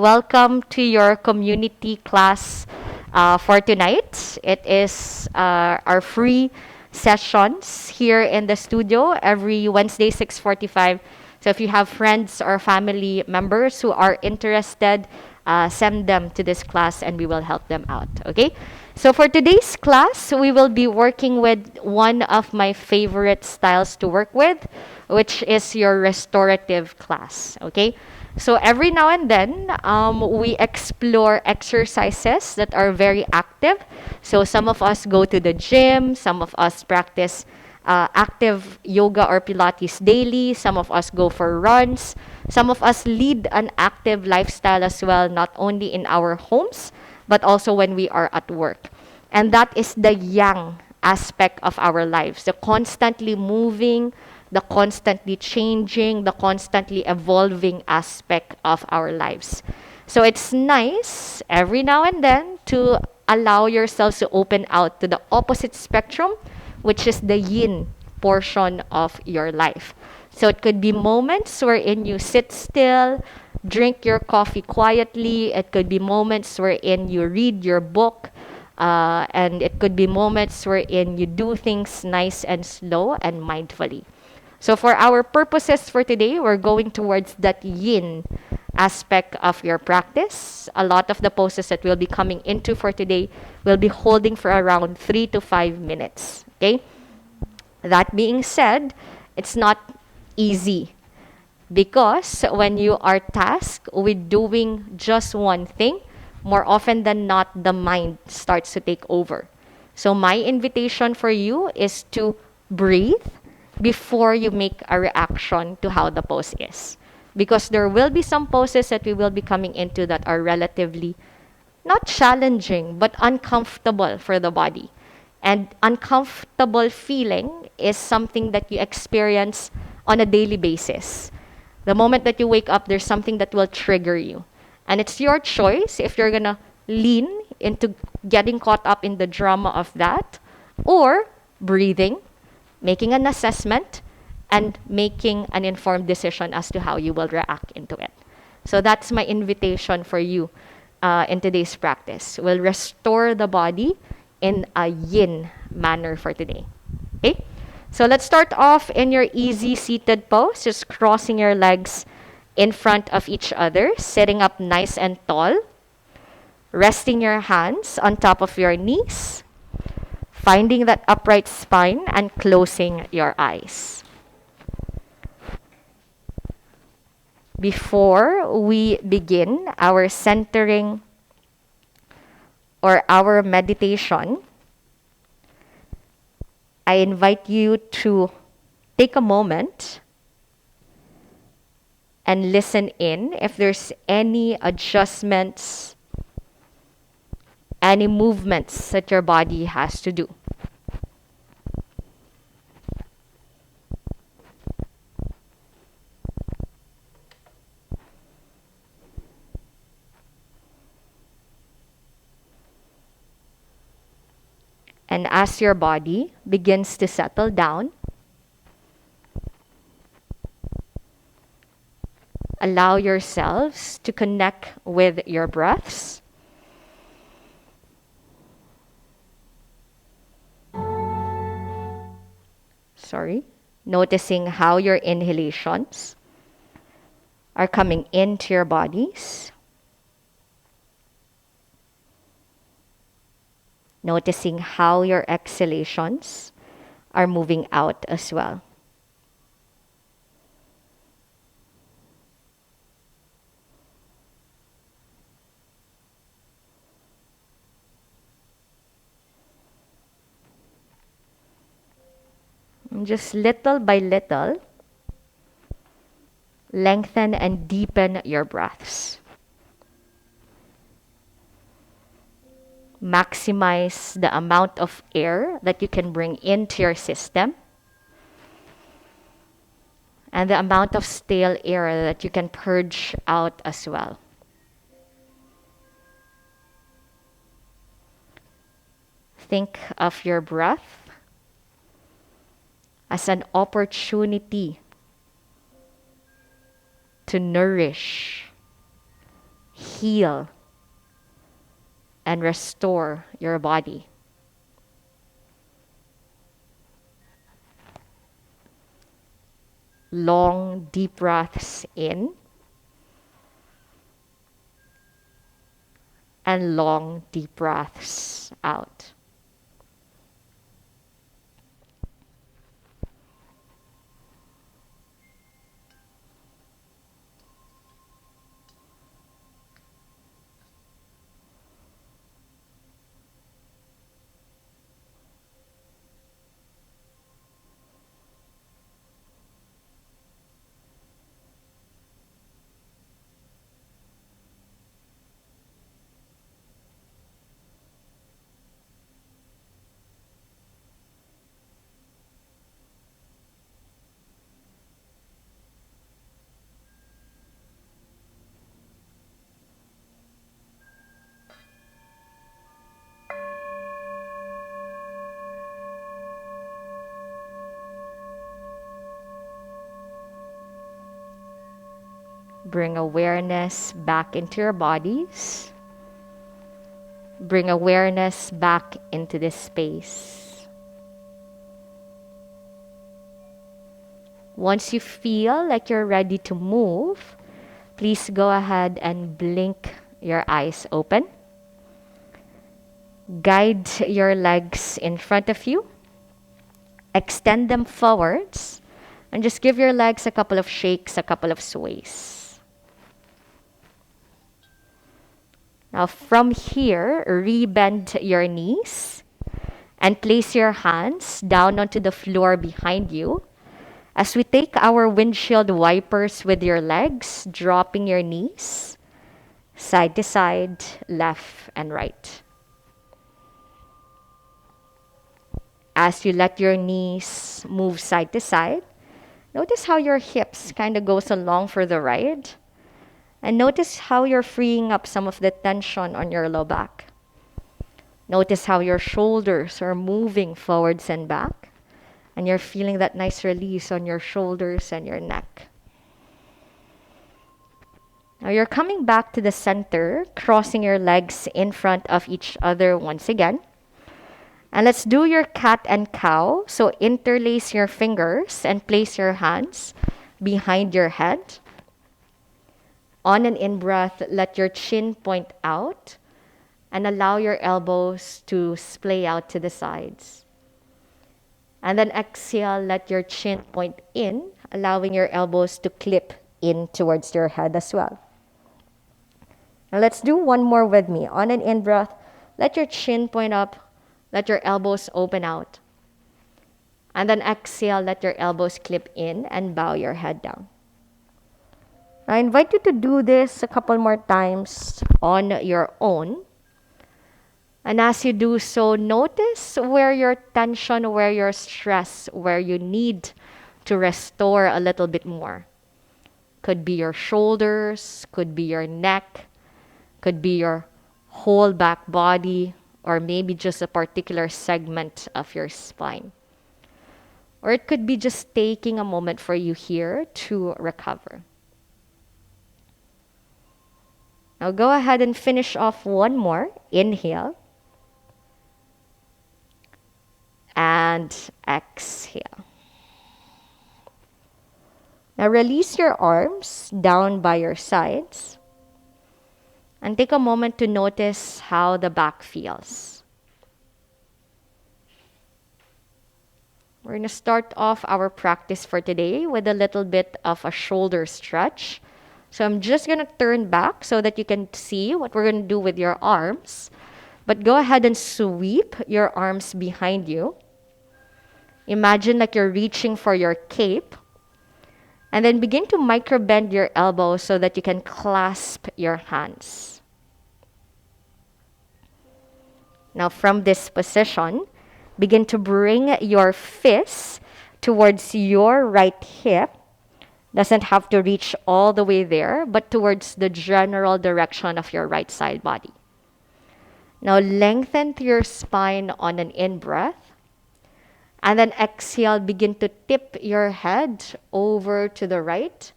Welcome to your community class for tonight. It is our free sessions here in the studio every Wednesday, 6:45. So if you have friends or family members who are interested, send them to this class and we will help them out. Okay? So for today's class, we will be working with one of my favorite styles to work with, which is your restorative class. Okay? So every now and then, we explore exercises that are very active. So some of us go to the gym, some of us practice active yoga or Pilates daily, some of us go for runs, some of us lead an active lifestyle as well, not only in our homes, but also when we are at work. And that is the yang aspect of our lives, the constantly moving, the constantly changing, the constantly evolving aspect of our lives. So it's nice every now and then to allow yourselves to open out to the opposite spectrum, which is the yin portion of your life. So it could be moments wherein you sit still, drink your coffee quietly. It could be moments wherein you read your book. And it could be moments wherein you do things nice and slow and mindfully. So for our purposes for today, we're going towards that yin aspect of your practice. A lot of the poses that we'll be coming into for today will be holding for around 3 to 5 minutes. Okay? That being said, it's not easy because when you are tasked with doing just one thing, more often than not, the mind starts to take over. So my invitation for you is to breathe before you make a reaction to how the pose is. Because there will be some poses that we will be coming into that are relatively not challenging, but uncomfortable for the body. And uncomfortable feeling is something that you experience on a daily basis. The moment that you wake up, there's something that will trigger you. And it's your choice if you're going to lean into getting caught up in the drama of that or breathing, making an assessment, and making an informed decision as to how you will react into it. So that's my invitation for you in today's practice. We'll restore the body in a yin manner for today. Okay? So let's start off in your easy seated pose, just crossing your legs in front of each other, sitting up nice and tall, resting your hands on top of your knees, finding that upright spine and closing your eyes. Before we begin our centering or our meditation, I invite you to take a moment and listen in if there's any adjustments, any movements that your body has to do. And as your body begins to settle down, allow yourselves to connect with your breaths. Noticing how your inhalations are coming into your bodies. Noticing how your exhalations are moving out as well. And just little by little, lengthen and deepen your breaths. Maximize the amount of air that you can bring into your system and the amount of stale air that you can purge out as well. Think of your breath as an opportunity to nourish, heal, and restore your body. Long, deep breaths in and long, deep breaths out. Bring awareness back into your bodies. Bring awareness back into this space. Once you feel like you're ready to move, please go ahead and blink your eyes open. Guide your legs in front of you. Extend them forwards. And just give your legs a couple of shakes, a couple of sways. Now from here, rebend your knees and place your hands down onto the floor behind you. As we take our windshield wipers with your legs, dropping your knees, side to side, left and right. As you let your knees move side to side, notice how your hips kind of goes along for the ride. And notice how you're freeing up some of the tension on your low back. Notice how your shoulders are moving forwards and back. And you're feeling that nice release on your shoulders and your neck. Now you're coming back to the center, crossing your legs in front of each other once again. And let's do your cat and cow. So interlace your fingers and place your hands behind your head. On an in-breath, let your chin point out and allow your elbows to splay out to the sides. And then exhale, let your chin point in, allowing your elbows to clip in towards your head as well. Now let's do one more with me. On an in-breath, let your chin point up. Let your elbows open out. And then exhale, let your elbows clip in and bow your head down. I invite you to do this a couple more times on your own. And as you do so, notice where your tension, where your stress, where you need to restore a little bit more. Could be your shoulders, could be your neck, could be your whole back body, or maybe just a particular segment of your spine. Or it could be just taking a moment for you here to recover. Now go ahead and finish off one more. Inhale. And exhale. Now release your arms down by your sides. And take a moment to notice how the back feels. We're going to start off our practice for today with a little bit of a shoulder stretch. So I'm just going to turn back so that you can see what we're going to do with your arms. But go ahead and sweep your arms behind you. Imagine like you're reaching for your cape. And then begin to micro-bend your elbows so that you can clasp your hands. Now from this position, begin to bring your fists towards your right hip. Doesn't have to reach all the way there, but towards the general direction of your right side body. Now lengthen your spine on an in-breath. And then exhale, begin to tip your head over to the right.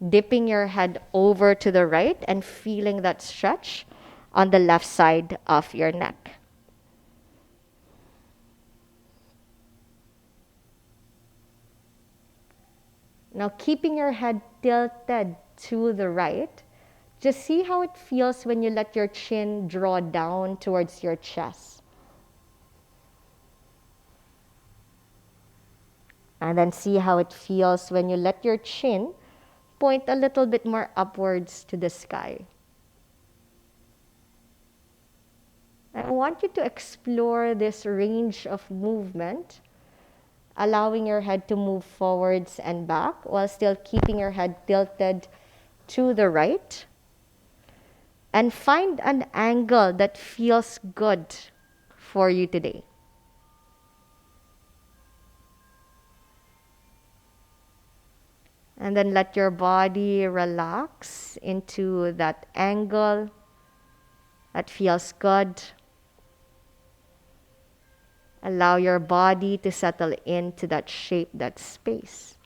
dipping your head over to the right and feeling that stretch on the left side of your neck. Now, keeping your head tilted to the right, just see how it feels when you let your chin draw down towards your chest. And then see how it feels when you let your chin point a little bit more upwards to the sky. I want you to explore this range of movement, allowing your head to move forwards and back while still keeping your head tilted to the right. And find an angle that feels good for you today. And then let your body relax into that angle that feels good. Allow your body to settle into that shape, that space.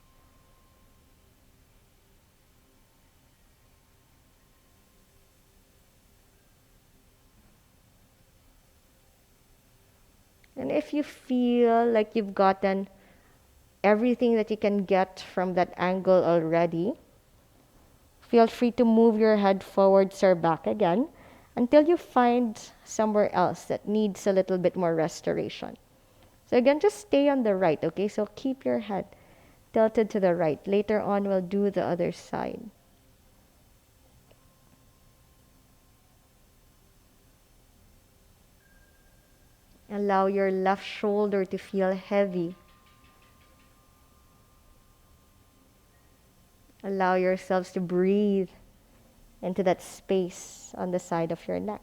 And if you feel like you've gotten everything that you can get from that angle already, feel free to move your head forwards or back again until you find somewhere else that needs a little bit more restoration. So again, just stay on the right, okay? So keep your head tilted to the right. Later on, we'll do the other side. Allow your left shoulder to feel heavy. Allow yourselves to breathe into that space on the side of your neck.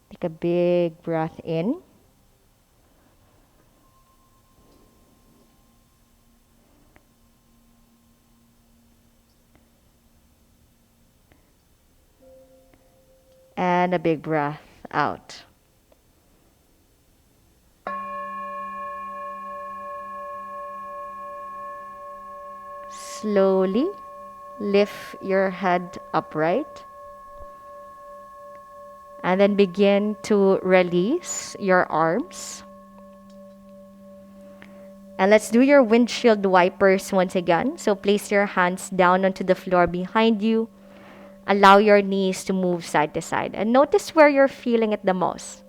Take a big breath in. And a big breath out. Slowly lift your head upright. And then begin to release your arms. And let's do your windshield wipers once again. So place your hands down onto the floor behind you. Allow your knees to move side to side. And notice where you're feeling it the most.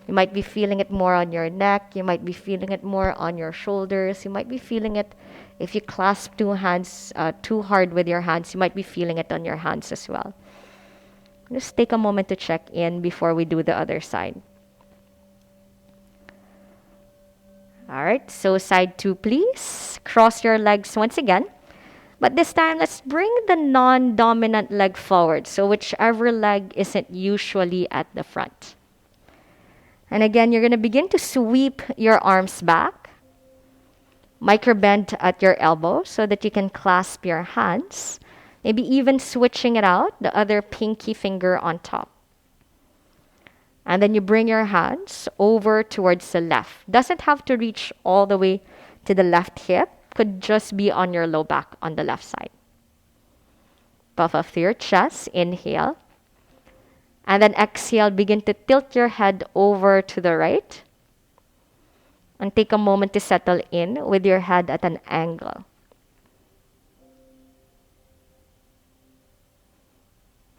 You might be feeling it more on your neck. You might be feeling it more on your shoulders. You might be feeling it if you clasp two hands too hard with your hands. You might be feeling it on your hands as well. Just take a moment to check in before we do the other side. All right, so side two, please. Cross your legs once again. But this time, let's bring the non-dominant leg forward. So whichever leg isn't usually at the front. And again, you're going to begin to sweep your arms back. Micro bend at your elbow so that you can clasp your hands. Maybe even switching it out, the other pinky finger on top. And then you bring your hands over towards the left. Doesn't have to reach all the way to the left hip. Could just be on your low back on the left side. Puff up through your chest. Inhale. And then exhale. Begin to tilt your head over to the right. And take a moment to settle in with your head at an angle.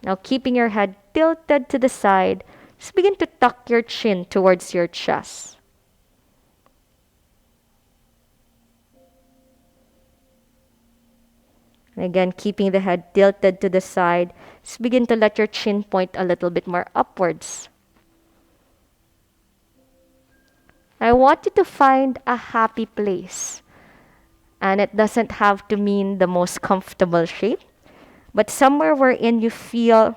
Now, keeping your head tilted to the side, just begin to tuck your chin towards your chest. And again, keeping the head tilted to the side, just begin to let your chin point a little bit more upwards. I want you to find a happy place. And it doesn't have to mean the most comfortable shape, but somewhere wherein you feel,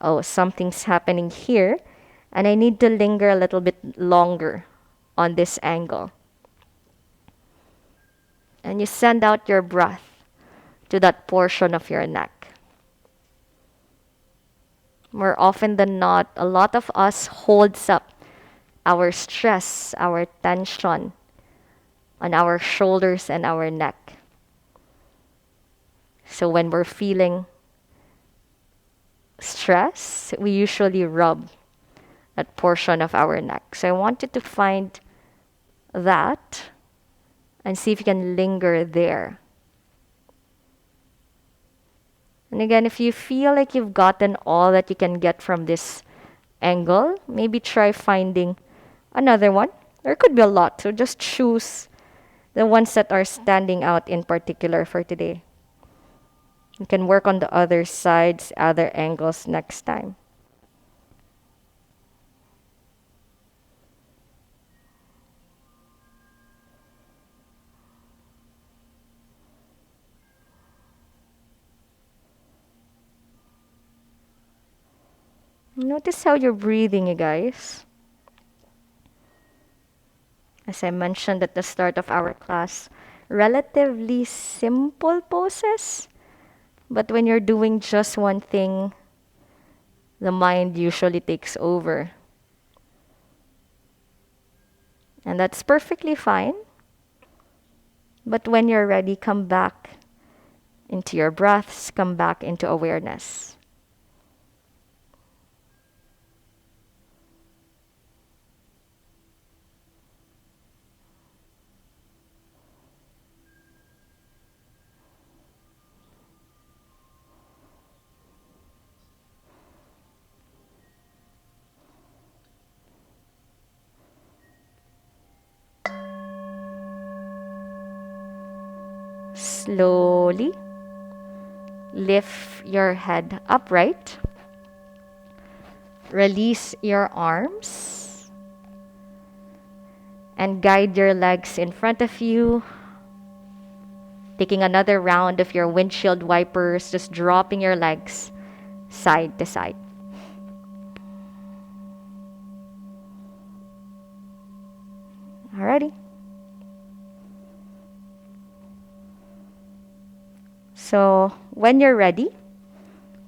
oh, something's happening here. And I need to linger a little bit longer on this angle. And you send out your breath to that portion of your neck. More often than not, a lot of us holds up our stress, our tension on our shoulders and our neck. So when we're feeling stress, we usually rub that portion of our neck. So I want you to find that and see if you can linger there. And again, if you feel like you've gotten all that you can get from this angle, maybe try finding another one. There could be a lot, so just choose the ones that are standing out in particular for today. You can work on the other sides, other angles next time. Notice how you're breathing, you guys. As I mentioned at the start of our class, relatively simple poses, but when you're doing just one thing, the mind usually takes over. And that's perfectly fine. But when you're ready, come back into your breaths, come back into awareness. Slowly lift your head upright. Release your arms and guide your legs in front of you. Taking another round of your windshield wipers, just dropping your legs side to side. Alrighty. So when you're ready,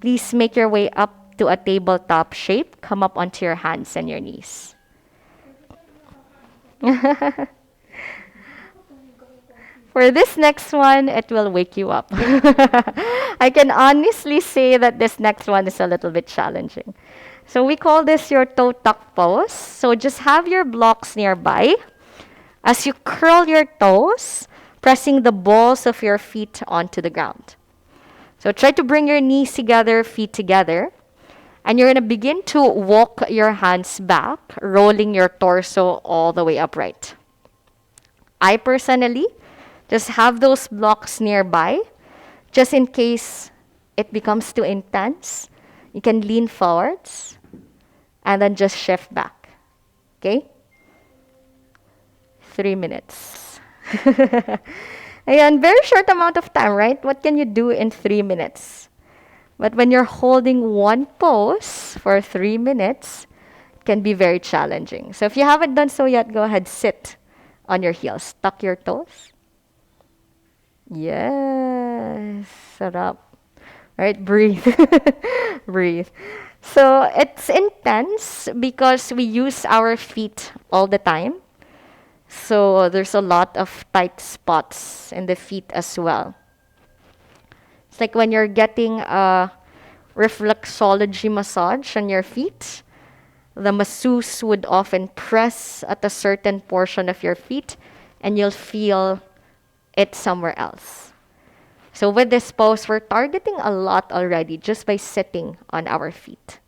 please make your way up to a tabletop shape. Come up onto your hands and your knees. For this next one, it will wake you up. I can honestly say that this next one is a little bit challenging. So we call this your toe tuck pose. So just have your blocks nearby. As you curl your toes, pressing the balls of your feet onto the ground. So try to bring your knees together, feet together. And you're going to begin to walk your hands back, rolling your torso all the way upright. I personally just have those blocks nearby, just in case it becomes too intense. You can lean forwards and then just shift back. Okay? 3 minutes. Ayan, very short amount of time, right? What can you do in 3 minutes? But when you're holding one pose for 3 minutes, it can be very challenging. So if you haven't done so yet, go ahead, sit on your heels. Tuck your toes. Yes. Sarap. Right? Breathe. Breathe. So it's intense because we use our feet all the time. So there's a lot of tight spots in the feet as well. It's like when you're getting a reflexology massage on your feet, the masseuse would often press at a certain portion of your feet and you'll feel it somewhere else. So with this pose, we're targeting a lot already just by sitting on our feet.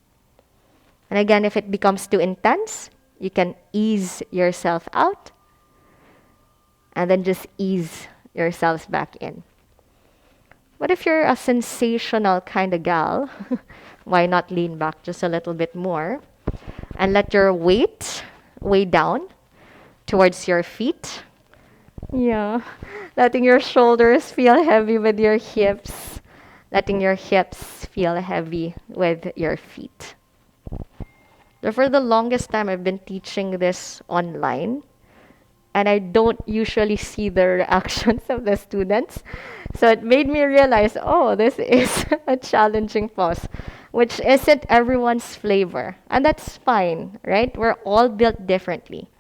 And again, if it becomes too intense, you can ease yourself out and then just ease yourselves back in. But if you're a sensational kind of gal, why not lean back just a little bit more and let your weight weigh down towards your feet. Yeah, letting your shoulders feel heavy with your hips, letting your hips feel heavy with your feet. So for the longest time, I've been teaching this online, and I don't usually see the reactions of the students. So it made me realize, oh, this is a challenging pose, which isn't everyone's flavor. And that's fine, right? We're all built differently.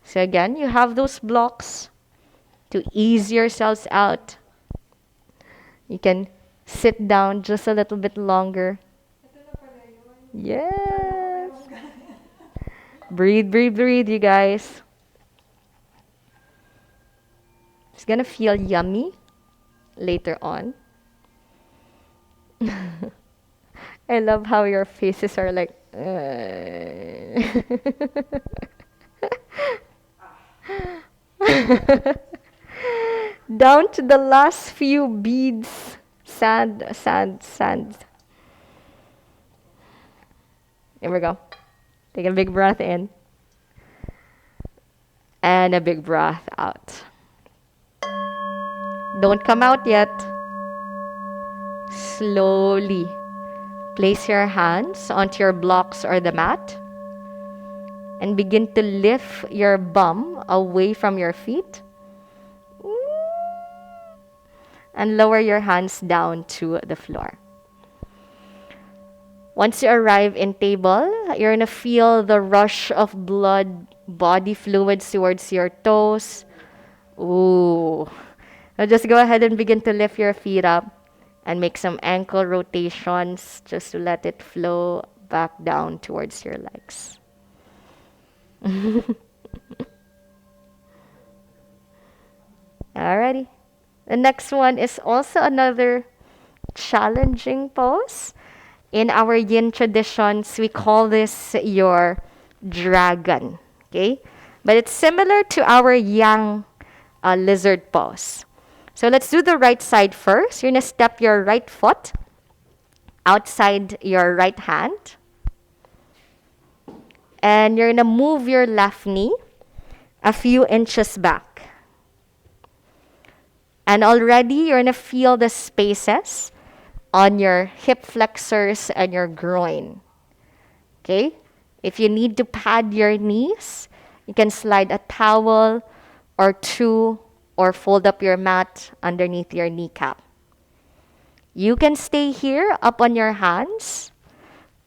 So again, you have those blocks to ease yourselves out. You can sit down just a little bit longer. Yes. Breathe, breathe, breathe, you guys. It's gonna feel yummy later on. I love how your faces are like. Down to the last few beads. Sand, sand, sand. Here we go. Take a big breath in. And a big breath out. Don't come out yet. Slowly place your hands onto your blocks or the mat and begin to lift your bum away from your feet and lower your hands down to the floor. Once you arrive in table, you're going to feel the rush of blood, body fluids towards your toes. Ooh. Now just go ahead and begin to lift your feet up and make some ankle rotations just to let it flow back down towards your legs. Alrighty. The next one is also another challenging pose. In our yin traditions, we call this your dragon. Okay? But it's similar to our yang lizard pose. So let's do the right side first. You're going to step your right foot outside your right hand. And you're going to move your left knee a few inches back. And already you're going to feel the spaces on your hip flexors and your groin. Okay? If you need to pad your knees, you can slide a towel or two or fold up your mat underneath your kneecap. You can stay here up on your hands,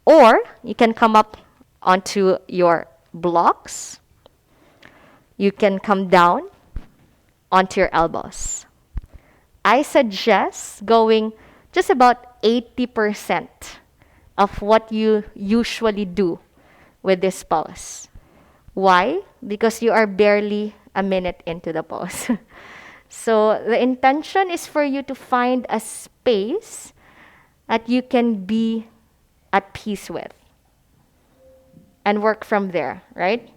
or you can come up onto your blocks. You can come down onto your elbows. I suggest going just about 80% of what you usually do with this pose. Why? Because you are barely a minute into the pose. So the intention is for you to find a space that you can be at peace with and work from there, right?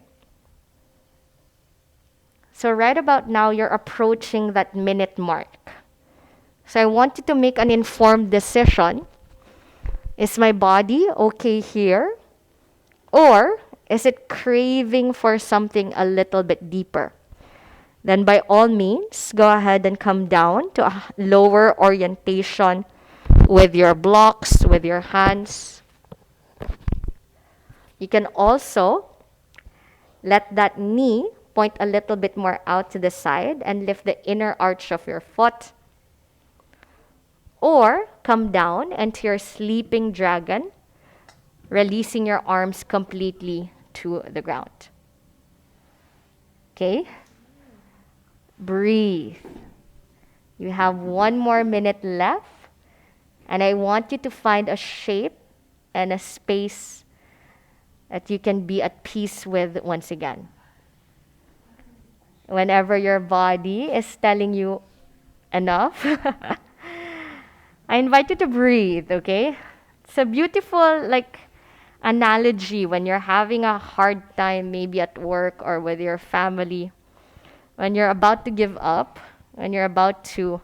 So right about now, you're approaching that minute mark. So I want you to make an informed decision. Is my body okay here? Or is it craving for something a little bit deeper? Then by all means, go ahead and come down to a lower orientation with your blocks, with your hands. You can also let that knee point a little bit more out to the side and lift the inner arch of your foot. Or come down into your sleeping dragon, releasing your arms completely to the ground. Okay? Breathe. You have 1 more minute left, and I want you to find a shape and a space that you can be at peace with once again. Whenever your body is telling you enough, I invite you to breathe, okay? It's a beautiful, analogy when you're having a hard time, maybe at work or with your family. When you're about to give up, when you're about to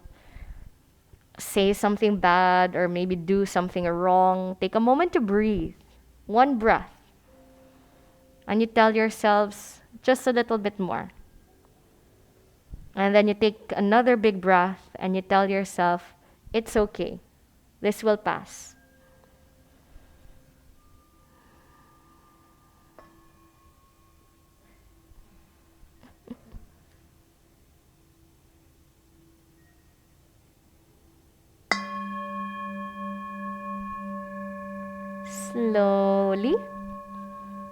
say something bad or maybe do something wrong, take a moment to breathe. 1 breath. And you tell yourselves just a little bit more. And then you take another big breath and you tell yourself, it's okay. This will pass. Slowly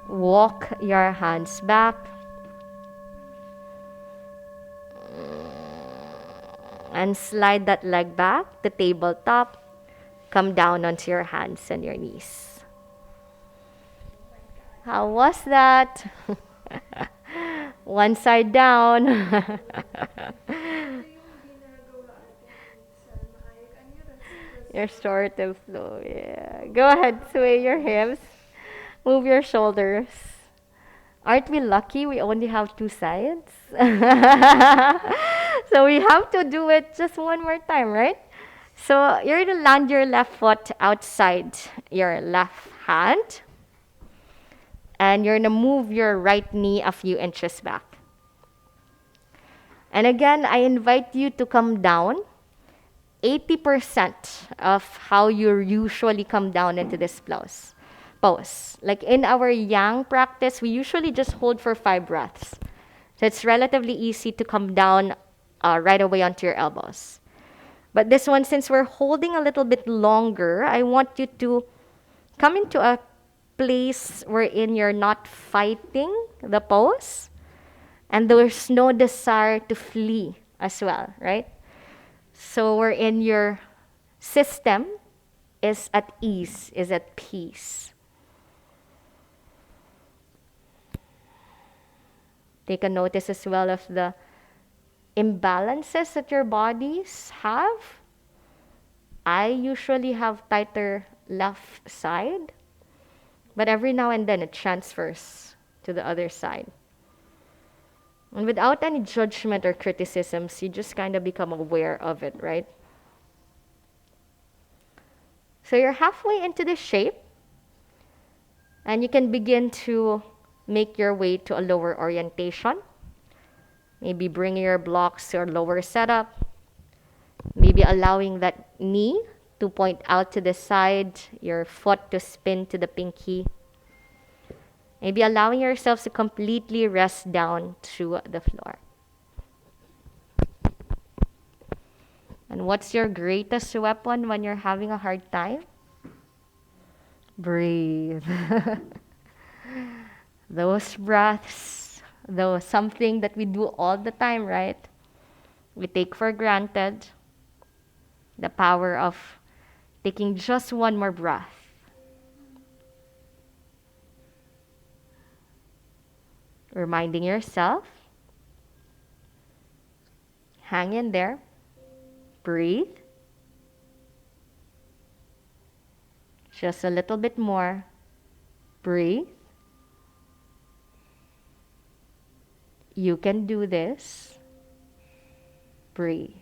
walk your hands back and slide that leg back to tabletop. Come down onto your hands and your knees. How was that? One side down. Restorative flow. Yeah. Go ahead, sway your hips. Move your shoulders. Aren't we lucky we only have two sides? So we have to do it just one more time, right? So you're gonna land your left foot outside your left hand. And you're gonna move your right knee a few inches back. And again, I invite you to come down 80% of how you usually come down into this pose. Like in our yang practice, we usually just hold for 5 breaths. So it's relatively easy to come down right away onto your elbows. But this one, since we're holding a little bit longer, I want you to come into a place wherein you're not fighting the pose and there's no desire to flee as well, right? So we're in your system is at ease, is at peace. Take a notice as well of the imbalances that your bodies have. I usually have tighter left side, but every now and then it transfers to the other side. And without any judgment or criticisms, you just kind of become aware of it, right? So you're halfway into the shape, and you can begin to make your way to a lower orientation. Maybe bring your blocks to a lower setup. Maybe allowing that knee to point out to the side, your foot to spin to the pinky. Maybe allowing yourselves to completely rest down to the floor. And what's your greatest weapon when you're having a hard time? Breathe. Those breaths, though something that we do all the time, right? We take for granted the power of taking just one more breath. Reminding yourself, hang in there, breathe. Just a little bit more, breathe. You can do this, breathe.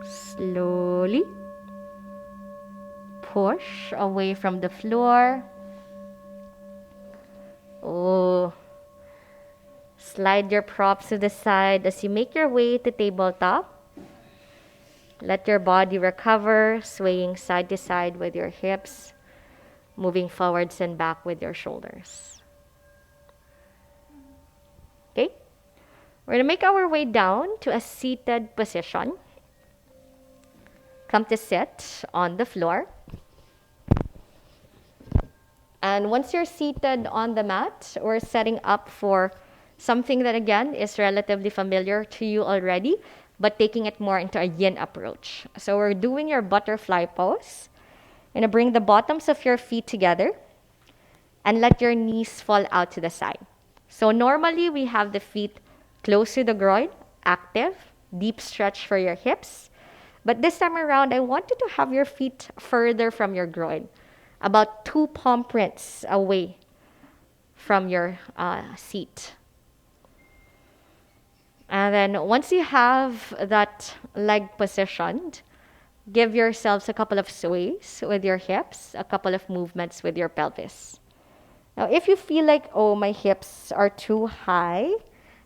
Slowly push away from the floor. Oh, slide your props to the side as you make your way to tabletop. Let your body recover, swaying side to side with your hips, moving forwards and back with your shoulders. Okay? We're going to make our way down to a seated position. Come to sit on the floor. And once you're seated on the mat, we're setting up for something that, again, is relatively familiar to you already, but taking it more into a yin approach. So we're doing your butterfly pose. You're going to bring the bottoms of your feet together and let your knees fall out to the side. So normally we have the feet close to the groin, active, deep stretch for your hips. But this time around, I want you to have your feet further from your groin, about 2 palm prints away from your seat. And then once you have that leg positioned, give yourselves a couple of sways with your hips, a couple of movements with your pelvis. Now, if you feel like, oh, my hips are too high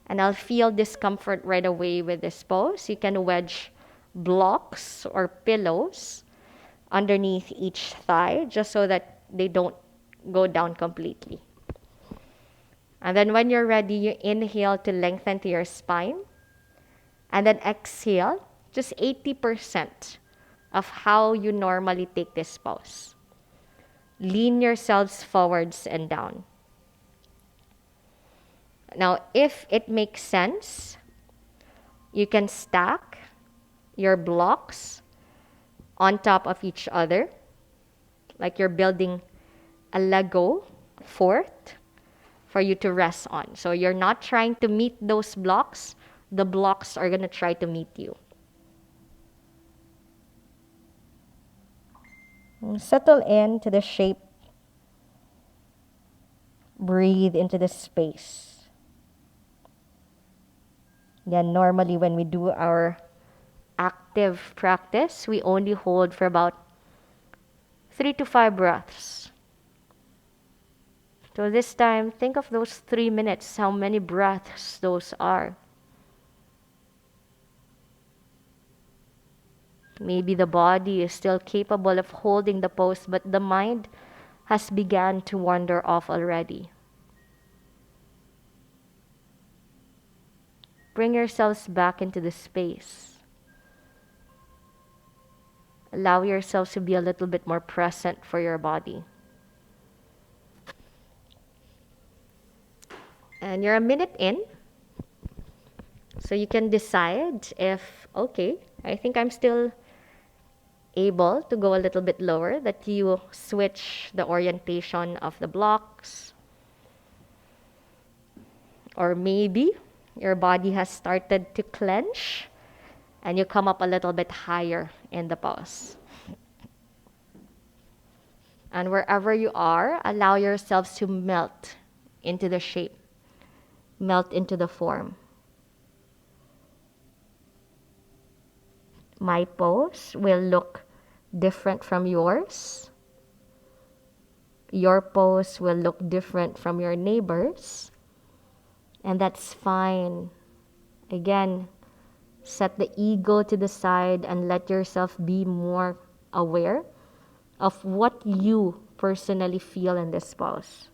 and I'll feel discomfort right away with this pose, you can wedge blocks or pillows underneath each thigh just so that they don't go down completely. And then when you're ready, you inhale to lengthen to your spine. And then exhale, just 80% of how you normally take this pose. Lean yourselves forwards and down. Now, if it makes sense, you can stack your blocks on top of each other, like you're building a Lego fort for you to rest on. So you're not trying to meet those blocks, the blocks are going to try to meet you. Settle into the shape. Breathe into the space. Yeah, normally when we do our active practice, we only hold for about 3 to 5 breaths. So this time, think of those 3 minutes, how many breaths those are. Maybe the body is still capable of holding the pose, but the mind has begun to wander off already. Bring yourselves back into the space. Allow yourselves to be a little bit more present for your body. And you're a minute in, so you can decide if, okay, I think I'm still able to go a little bit lower, that you switch the orientation of the blocks. Or maybe your body has started to clench and you come up a little bit higher in the pose. And wherever you are, allow yourselves to melt into the shape, melt into the form. My pose will look different from yours. Your pose will look different from your neighbor's. And that's fine. Again, set the ego to the side and let yourself be more aware of what you personally feel in this pose.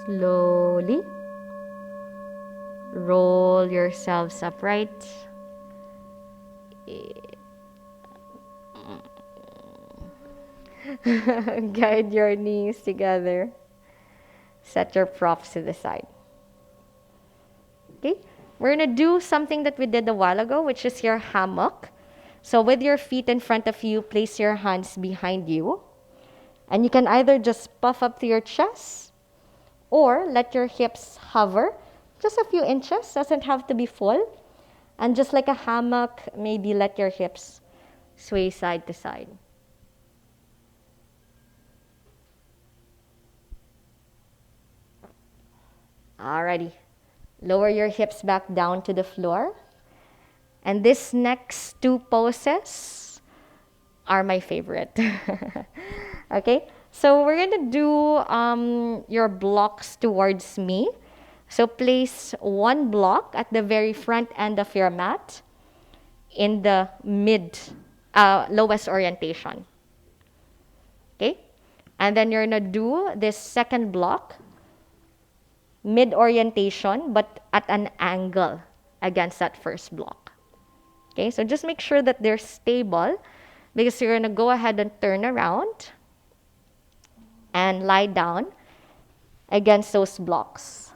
Slowly roll yourselves upright. Guide your knees together. Set your props to the side. Okay, we're gonna do something that we did a while ago, which is your hammock. So with your feet in front of you, place your hands behind you. And you can either just puff up to your chest or let your hips hover just a few inches, doesn't have to be full. And just like a hammock, maybe let your hips sway side to side. Alrighty, lower your hips back down to the floor. And this next two poses are my favorite. Okay, so we're gonna do your blocks towards me. So place one block at the very front end of your mat in the lowest orientation. Okay, and then you're gonna do this second block mid orientation but at an angle against that first block. Okay, so just make sure that they're stable because you're gonna go ahead and turn around and lie down against those blocks.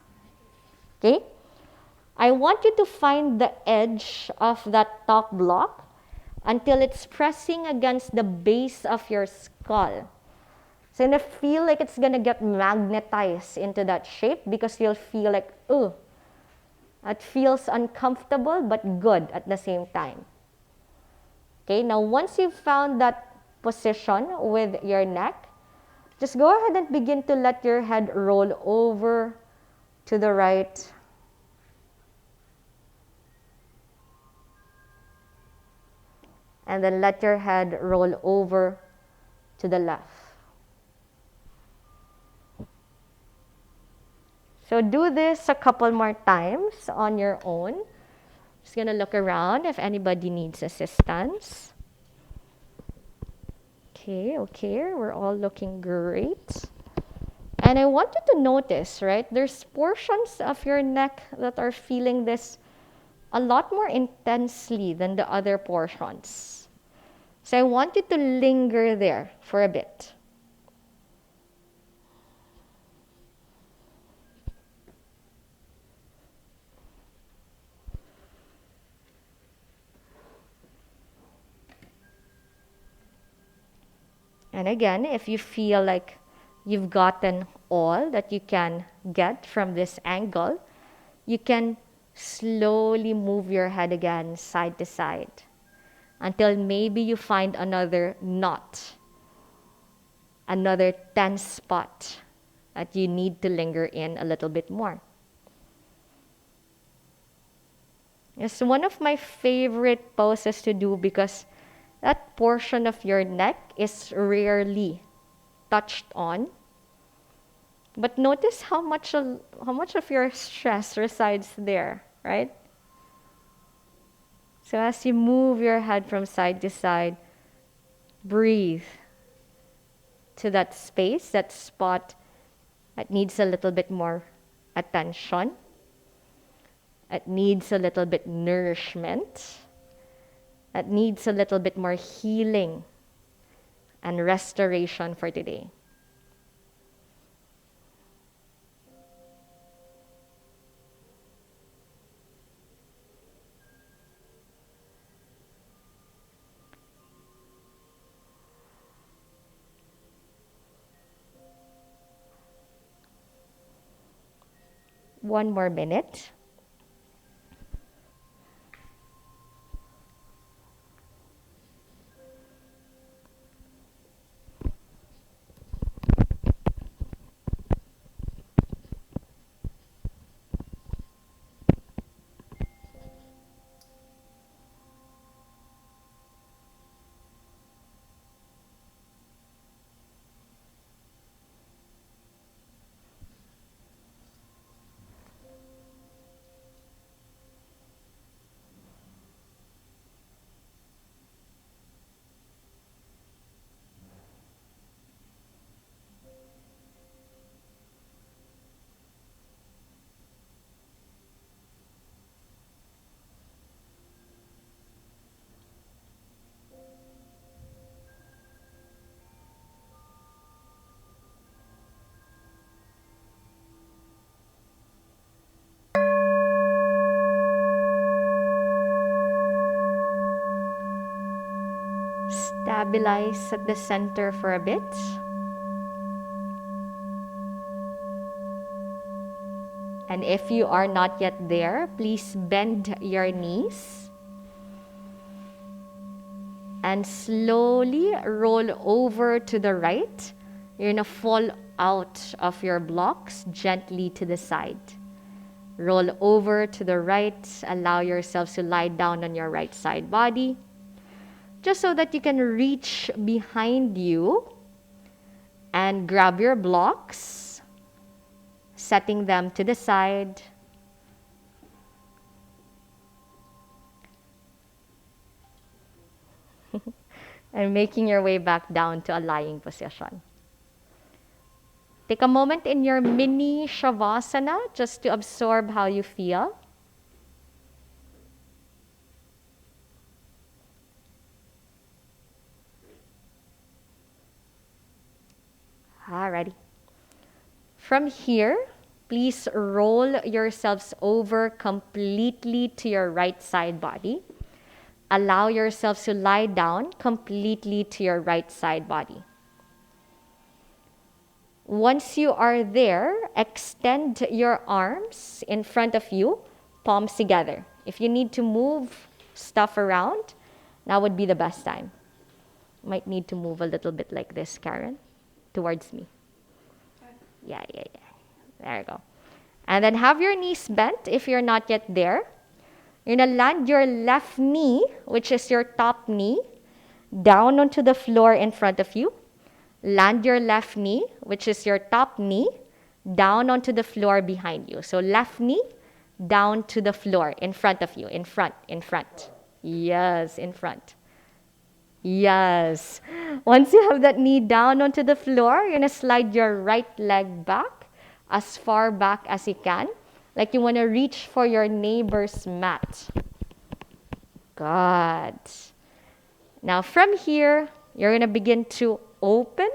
Okay? I want you to find the edge of that top block until it's pressing against the base of your skull. So you're gonna feel like it's gonna get magnetized into that shape because you'll feel like, oh, it feels uncomfortable but good at the same time. Okay, now once you've found that position with your neck, just go ahead and begin to let your head roll over to the right. And then let your head roll over to the left. So do this a couple more times on your own. Just gonna look around if anybody needs assistance. Okay, we're all looking great. And I want you to notice, right, there's portions of your neck that are feeling this a lot more intensely than the other portions. So I want you to linger there for a bit. And again, if you feel like you've gotten all that you can get from this angle, you can slowly move your head again side to side until maybe you find another knot, another tense spot that you need to linger in a little bit more. It's one of my favorite poses to do because that portion of your neck is rarely touched on. But notice how much of your stress resides there, right? So as you move your head from side to side, breathe to that space, that spot that needs a little bit more attention. It needs a little bit nourishment. It needs a little bit more healing and restoration for today. One more minute. Stabilize at the center for a bit. And if you are not yet there, please bend your knees and slowly roll over to the right. You're gonna fall out of your blocks gently to the side. Roll over to the right. Allow yourself to lie down on your right side body, just so that you can reach behind you and grab your blocks, setting them to the side. And making your way back down to a lying position. Take a moment in your mini Shavasana just to absorb how you feel. Alrighty. From here, please roll yourselves over completely to your right side body. Allow yourselves to lie down completely to your right side body. Once you are there, extend your arms in front of you, palms together. If you need to move stuff around, now would be the best time. Might need to move a little bit like this, Karen, towards me. Yeah. There you go. And then have your knees bent if you're not yet there. You're going to land your left knee, which is your top knee, down onto the floor in front of you. Land your left knee, which is your top knee, down onto the floor behind you. So left knee, down to the floor in front of you. In front. Yes, in front. Yes. Once you have that knee down onto the floor, you're going to slide your right leg back as far back as you can. Like you want to reach for your neighbor's mat. Good. Now from here, you're going to begin to open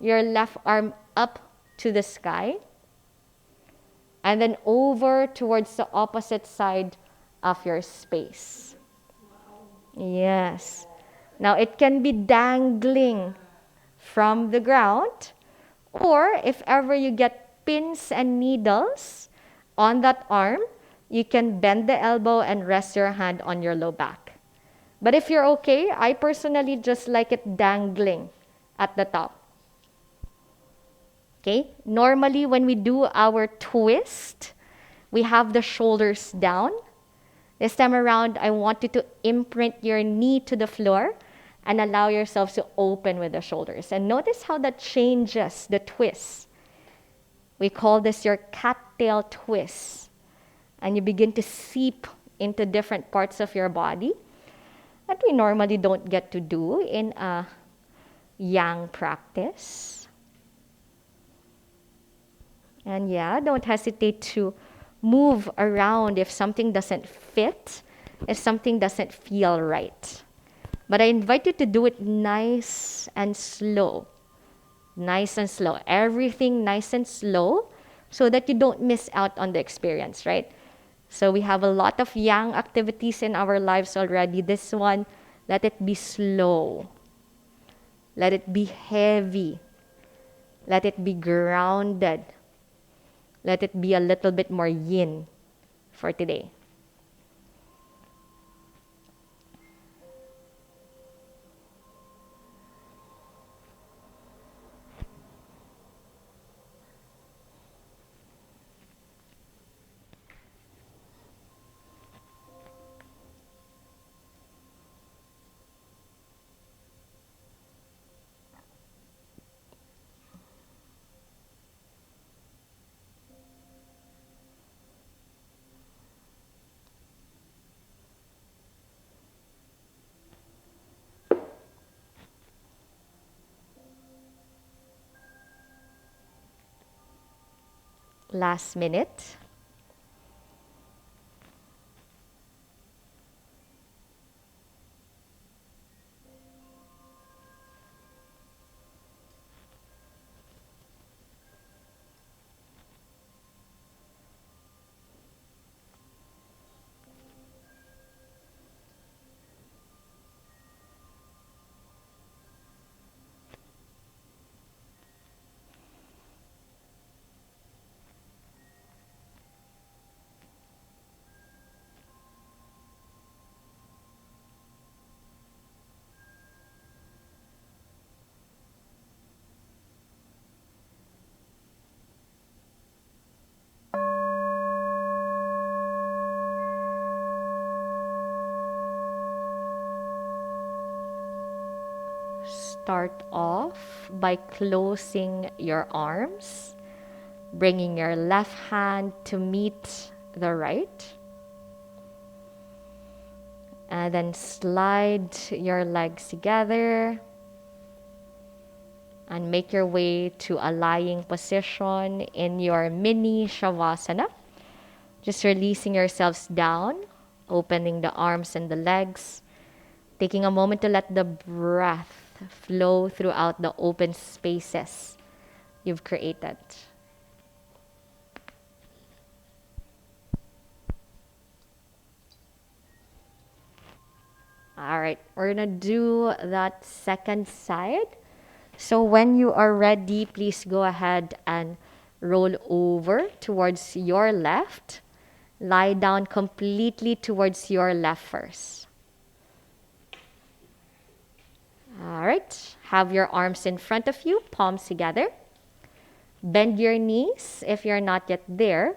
your left arm up to the sky and then over towards the opposite side of your space. Yes. Now it can be dangling from the ground, or if ever you get pins and needles on that arm, you can bend the elbow and rest your hand on your low back. But if you're okay, I personally just like it dangling at the top. Okay? Normally, when we do our twist, we have the shoulders down. This time around, I want you to imprint your knee to the floor and allow yourselves to open with the shoulders. And notice how that changes the twist. We call this your cattail twist. And you begin to seep into different parts of your body that we normally don't get to do in a yang practice. And yeah, don't hesitate to move around if something doesn't fit, if something doesn't feel right. But I invite you to do it nice and slow. Nice and slow. Everything nice and slow so that you don't miss out on the experience, right? So we have a lot of yang activities in our lives already. This one, let it be slow. Let it be heavy. Let it be grounded. Let it be a little bit more yin for today. Last minute. Start off by closing your arms, bringing your left hand to meet the right, and then slide your legs together and make your way to a lying position in your mini shavasana. Just releasing yourselves down, opening the arms and the legs, taking a moment to let the breath flow throughout the open spaces you've created. All right, we're gonna do that second side. So when you are ready, please go ahead and roll over towards your left. Lie down completely towards your left first. All right, have your arms in front of you, palms together. Bend your knees if you're not yet there,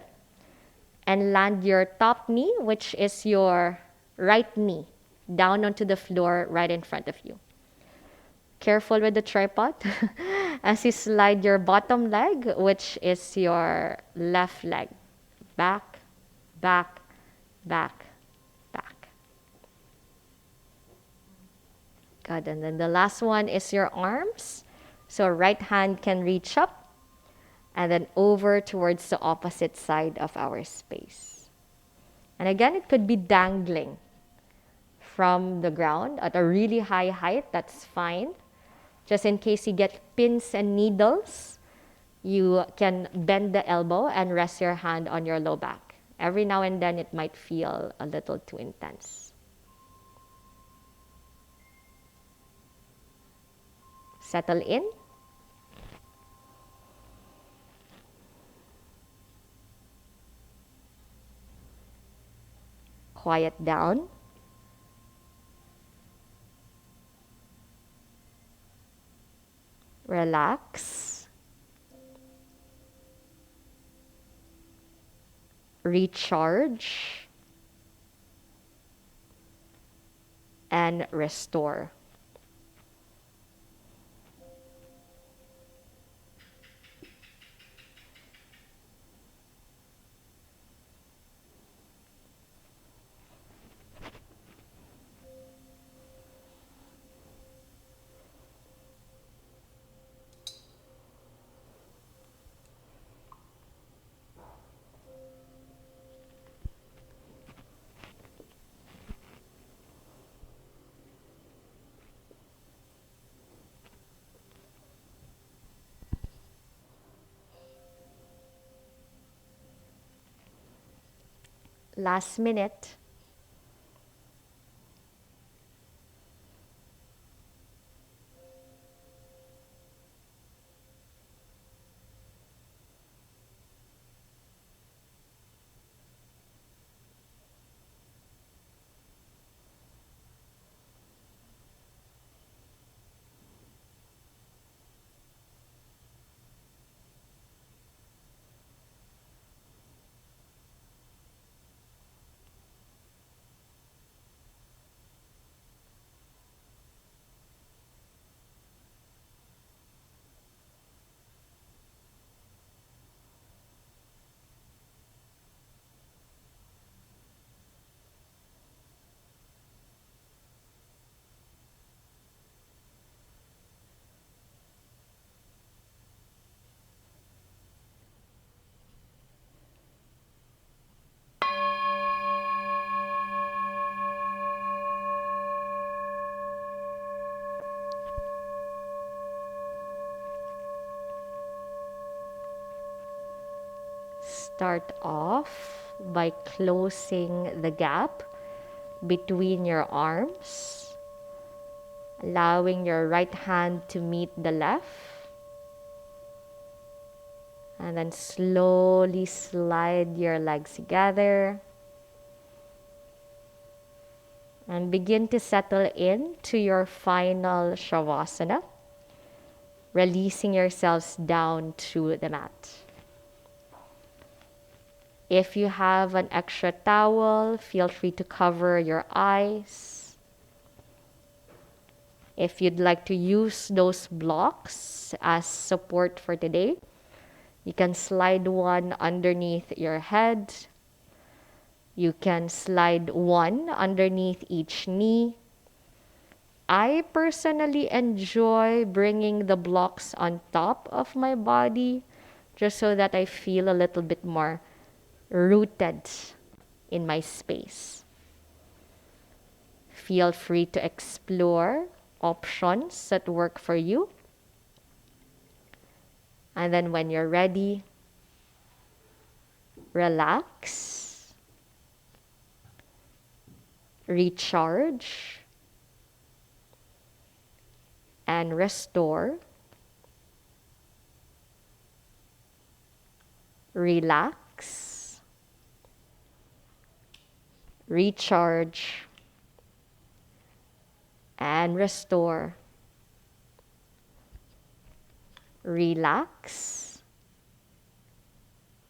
and land your top knee, which is your right knee, down onto the floor right in front of you. Careful with the tripod as you slide your bottom leg, which is your left leg, back, back, back, back. Good. And then the last one is your arms. So right hand can reach up and then over towards the opposite side of our space. And again, it could be dangling from the ground at a really high height. That's fine. Just in case you get pins and needles, you can bend the elbow and rest your hand on your low back. Every now and then, it might feel a little too intense. Settle in. Quiet down. Relax. Recharge. And restore. Last minute. Start off by closing the gap between your arms, allowing your right hand to meet the left, and then slowly slide your legs together and begin to settle into your final Shavasana, releasing yourselves down to the mat. If you have an extra towel, feel free to cover your eyes. If you'd like to use those blocks as support for today, you can slide one underneath your head. You can slide one underneath each knee. I personally enjoy bringing the blocks on top of my body just so that I feel a little bit more rooted in my space. Feel free to explore options that work for you. And then when you're ready, relax, recharge, and restore. Relax, recharge, and restore. Relax,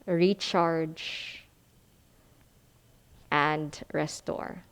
recharge, and restore.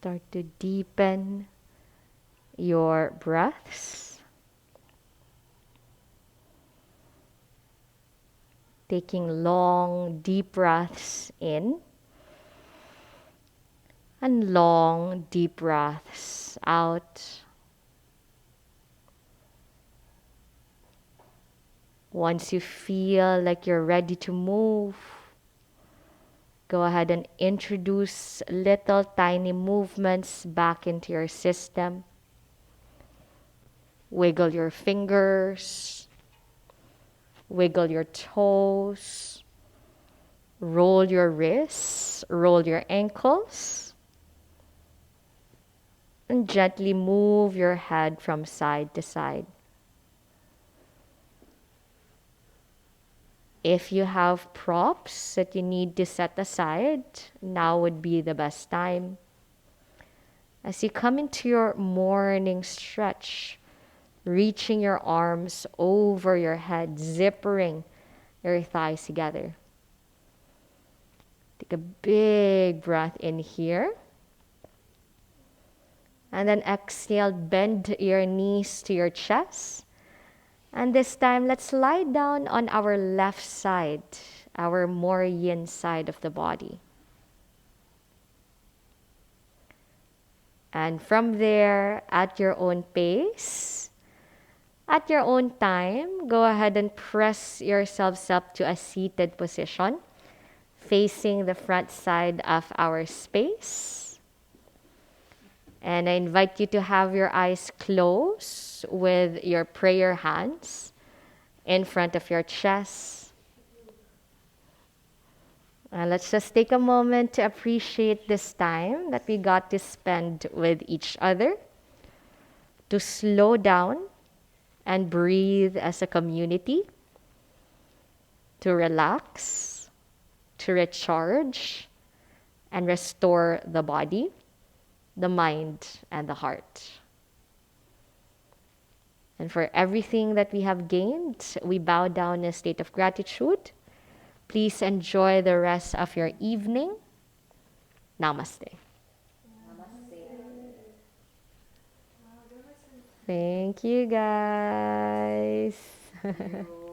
Start to deepen your breaths. Taking long, deep breaths in and long, deep breaths out. Once you feel like you're ready to move, go ahead and introduce little tiny movements back into your system. Wiggle your fingers, wiggle your toes, roll your wrists, roll your ankles, and gently move your head from side to side. If you have props that you need to set aside, now would be the best time. As you come into your morning stretch, reaching your arms over your head, zippering your thighs together. Take a big breath in here. And then exhale, bend your knees to your chest. And this time, let's lie down on our left side, our more yin side of the body. And from there, at your own pace, at your own time, go ahead and press yourselves up to a seated position, facing the front side of our space. And I invite you to have your eyes closed with your prayer hands in front of your chest. Let's just take a moment to appreciate this time that we got to spend with each other, to slow down and breathe as a community, to relax, to recharge, and restore the body, the mind, and the heart. And for everything that we have gained, we bow down in a state of gratitude. Please enjoy the rest of your evening. Namaste. Thank you, guys.